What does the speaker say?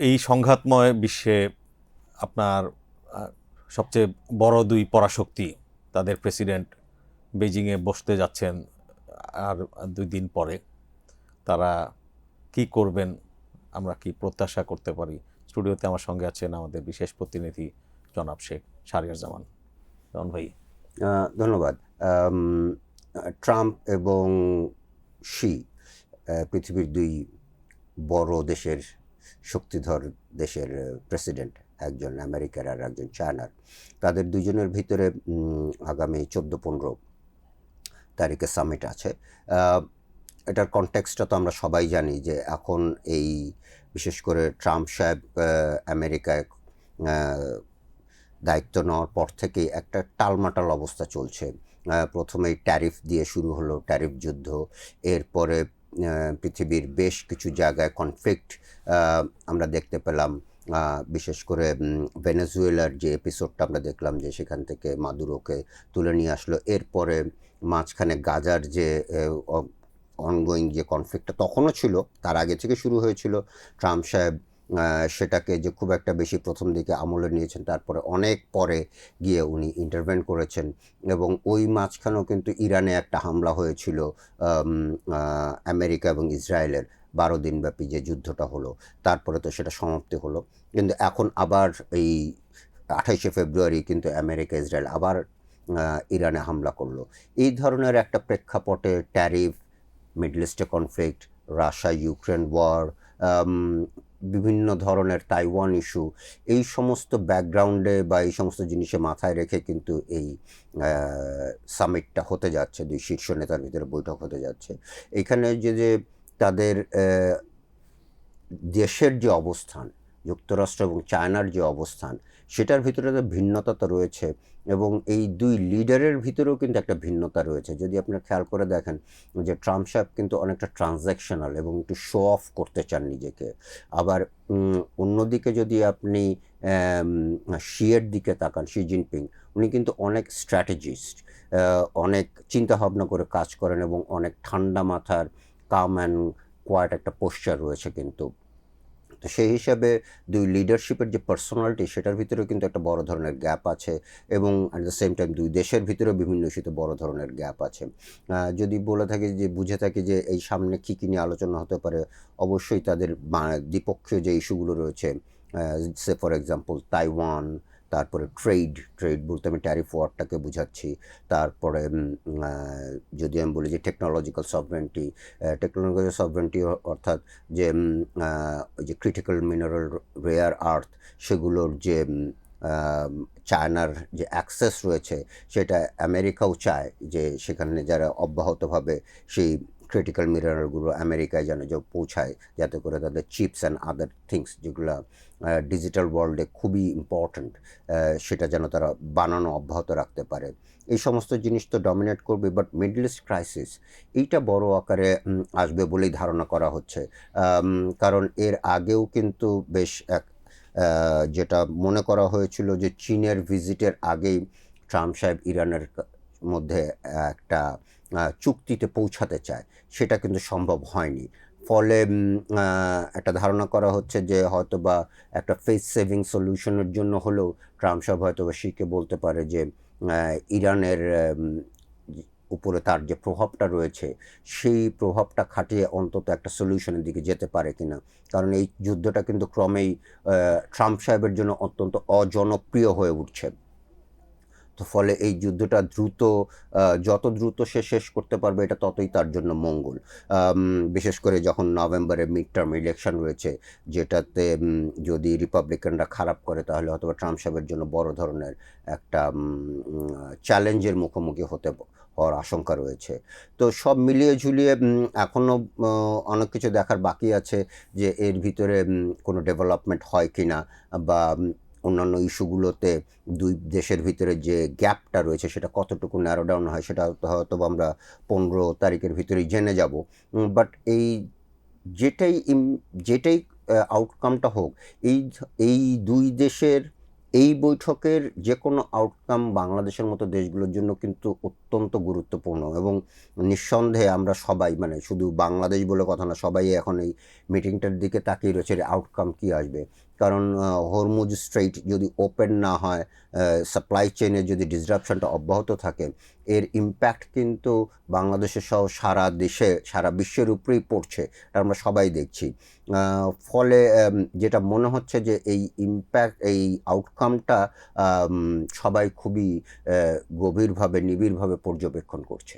এই সংঘাতময় বিশ্বে আপনার সবচেয়ে বড় দুই পরাশক্তি তাদের প্রেসিডেন্ট বেজিংয়ে বসতে যাচ্ছেন আর 2 দিন পরে। তারা কি করবেন, আমরা কি প্রত্যাশা করতে পারি? স্টুডিওতে আমার সঙ্গে আছেন আমাদের বিশেষ প্রতিনিধি জনাব শেখ শাহরিয়ার জামান। জন ভাই, ধন্যবাদ। ট্রাম্প এবং শি পৃথিবীর দুই বড় দেশের শক্তিধর দেশের প্রেসিডেন্ট, একজন আমেরিকার আর একজন চায়নার। তাদের দুজনের ভিতরে আগামী 14-15 তারিখে সামিট আছে। এটার কনটেক্সটটা তো আমরা সবাই জানি যে এখন এই বিশেষ করে ট্রাম্প সাহেব আমেরিকায় দায়িত্ব নেওয়ার পর থেকেই একটা টালমাটাল অবস্থা চলছে। প্রথমেই ট্যারিফ দিয়ে শুরু হলো, ট্যারিফ যুদ্ধ। এরপরে পৃথিবীর বেশ কিছু জায়গায় কনফ্লিক্ট আমরা দেখতে পেলাম। বিশেষ করে ভেনেজুয়েলার যে এপিসোডটা আমরা দেখলাম, যে সেখান থেকে মাদুরোকে তুলে নিয়ে আসলো। এরপরে মাঝখানে গাজার যে অনগোয়িং যে কনফ্লিক্টটা তখনও ছিল, তার আগে থেকে শুরু হয়েছিল। ট্রাম্প সাহেব সেটাকে যে খুব একটা বেশি প্রথম দিকে আমলে নিয়েছেন, তারপরে অনেক পরে গিয়ে উনি ইন্টারভেন করেছেন। এবং ওই মাঝখানেও কিন্তু ইরানে একটা হামলা হয়েছিল আমেরিকা এবং ইসরায়েলের, 12 দিনব্যাপী যে যুদ্ধটা হলো। তারপরে তো সেটা সমাপ্তি হলো, কিন্তু এখন আবার এই 28শে ফেব্রুয়ারি কিন্তু আমেরিকা ইসরায়েল আবার ইরানে হামলা করলো। এই ধরনের একটা প্রেক্ষাপটে ট্যারিফ, মিডল ইস্টে কনফ্লিক্ট, রাশিয়া ইউক্রেন ওয়ার, বিভিন্ন ধরনের তাইওয়ান ইস্যু, এই সমস্ত ব্যাকগ্রাউন্ডে বা এই সমস্ত জিনিসে মাথায় রেখে কিন্তু এই সামিটটা হতে যাচ্ছে, দুই শীর্ষ নেতার ভিতরে বৈঠক হতে যাচ্ছে। এখানে যে তাদের দেশের যে অবস্থান, যুক্তরাষ্ট্র এবং চায়নার যে অবস্থান, সেটার ভিতরে তো ভিন্নতা তো রয়েছে। এবং এই দুই লিডারের ভিতরেও কিন্তু একটা ভিন্নতা রয়েছে। যদি আপনারা খেয়াল করে দেখেন যে ট্রাম্প সাহেব কিন্তু অনেকটা ট্রানজ্যাকশনাল এবং একটু শো অফ করতে চান নিজেকে। আবার অন্যদিকে যদি আপনি শিয়ের দিকে তাকান, শি জিনপিং, উনি কিন্তু অনেক স্ট্র্যাটেজিস্ট, অনেক চিন্তাভাবনা করে কাজ করেন এবং অনেক ঠান্ডা মাথার কাম অ্যান্ড কোয়াইট একটা পোশ্চার রয়েছে কিন্তু। তো সেই হিসাবে দুই লিডারশিপের যে পার্সোনালিটি, সেটার ভিতরেও কিন্তু একটা বড় ধরনের গ্যাপ আছে। এবং অ্যাট দ্য সেম টাইম দুই দেশের ভিতরেও বিভিন্ন ইস্যুতে বড় ধরনের গ্যাপ আছে। যদি বলে থাকি যে বুঝে থাকি যে এই সামনে কী কী নিয়ে আলোচনা হতে পারে, অবশ্যই তাদের দ্বিপক্ষীয় যে ইস্যুগুলো রয়েছে, সে ফর এক্সাম্পল তাইওয়ান, তারপরে ট্রেড বলতে আমি ট্যারিফ ওয়ারটাকে বুঝাচ্ছি। তারপরে যদি আমি বলি যে টেকনোলজিক্যাল সভরেন্টি অর্থাৎ যে ওই যে ক্রিটিক্যাল মিনারেল, রেয়ার আর্থ, সেগুলোর যে চায়নার যে অ্যাক্সেস রয়েছে, সেটা আমেরিকাও চায় যে সেখানে যারা অব্যাহতভাবে সেই ক্রিটিক্যাল মিনারেলগুলো আমেরিকায় যেন পৌঁছায়, যাতে করে তাদের চিপস অ্যান্ড আদার থিংস, যেগুলো ডিজিটাল ওয়ার্ল্ডে খুবই ইম্পর্ট্যান্ট, সেটা যেন তারা বানানো অব্যাহত রাখতে পারে। এই সমস্ত জিনিস তো ডমিনেট করবে। বাট মিডল ইস্ট ক্রাইসিস, এইটা বড় আকারে আসবে বলেই ধারণা করা হচ্ছে। কারণ এর আগেও কিন্তু বেশ যেটা মনে করা হয়েছিল যে চীনের ভিজিটের আগেই ট্রাম্প সাহেব ইরানের মধ্যে একটা চুক্তিতে পৌঁছাতে চায়, সেটা কিন্তু সম্ভব হয়নি। ফলে একটা ধারণা করা হচ্ছে যে হয়তো বা একটা ফেস সেভিং সলিউশনের জন্য হলেও ট্রাম্প সাহেব হয়তো বা শিখে বলতে পারে যে ইরানের উপরে তার যে প্রভাবটা রয়েছে, সেই প্রভাবটা খাটিয়ে অন্তত একটা সলিউশনের দিকে যেতে পারে কিনা। কারণ এই যুদ্ধটা কিন্তু ক্রমেই ট্রাম্প সাহেবের জন্য অত্যন্ত অজনপ্রিয় হয়ে উঠছে। তো ফলে এই যুদ্ধটা যত দ্রুত সে শেষ করতে পারবে, এটা ততই তার জন্য মঙ্গল। বিশেষ করে যখন নভেম্বরে মিড টার্ম ইলেকশন রয়েছে, যেটাতে যদি রিপাবলিকানরা খারাপ করে, তাহলে হয়তো ট্রাম্প সাহেবের জন্য বড় ধরনের একটা চ্যালেঞ্জের মুখোমুখি হওয়ার আশঙ্কা রয়েছে। তো সব মিলিয়ে ঝুলিয়ে এখনও অনেক কিছু দেখার বাকি আছে, যে এর ভিতরে কোনো ডেভেলপমেন্ট হয় কি না, বা অন্যান্য ইস্যুগুলোতে দুই দেশের ভিতরে যে গ্যাপটা রয়েছে, সেটা কতটুকু ন্যারো ডাউন হয়, সেটা হয়তো আমরা 15 তারিখের ভিতরেই জেনে যাব। বাট এই যেটাই আউটকামটা হোক, এই দুই দেশের এই বৈঠকের যে কোনো আউটকাম বাংলাদেশের মতো দেশগুলোর জন্য কিন্তু অত্যন্ত গুরুত্বপূর্ণ, এবং নিঃসন্দেহে আমরা সবাই, মানে শুধু বাংলাদেশ বলে কথা না, সবাই এখন এই মিটিংটার দিকে তাকিয়ে রয়েছে আউটকাম কী আসবে। কারণ হরমুজ স্ট্রেইট যদি ওপেন না হয়, সাপ্লাই চেইনের যদি ডিসরাপশনটা অব্যাহত থাকে, এর ইম্প্যাক্ট কিন্তু বাংলাদেশের সহ সারা দেশে, সারা বিশ্বের উপরেই পড়ছে, এটা আমরা সবাই দেখছি। ফলে যেটা মনে হচ্ছে যে এই ইম্প্যাক্ট, এই আউটকামটা সবাই খুবই গভীরভাবে, নিবিড়ভাবে পর্যবেক্ষণ করছে।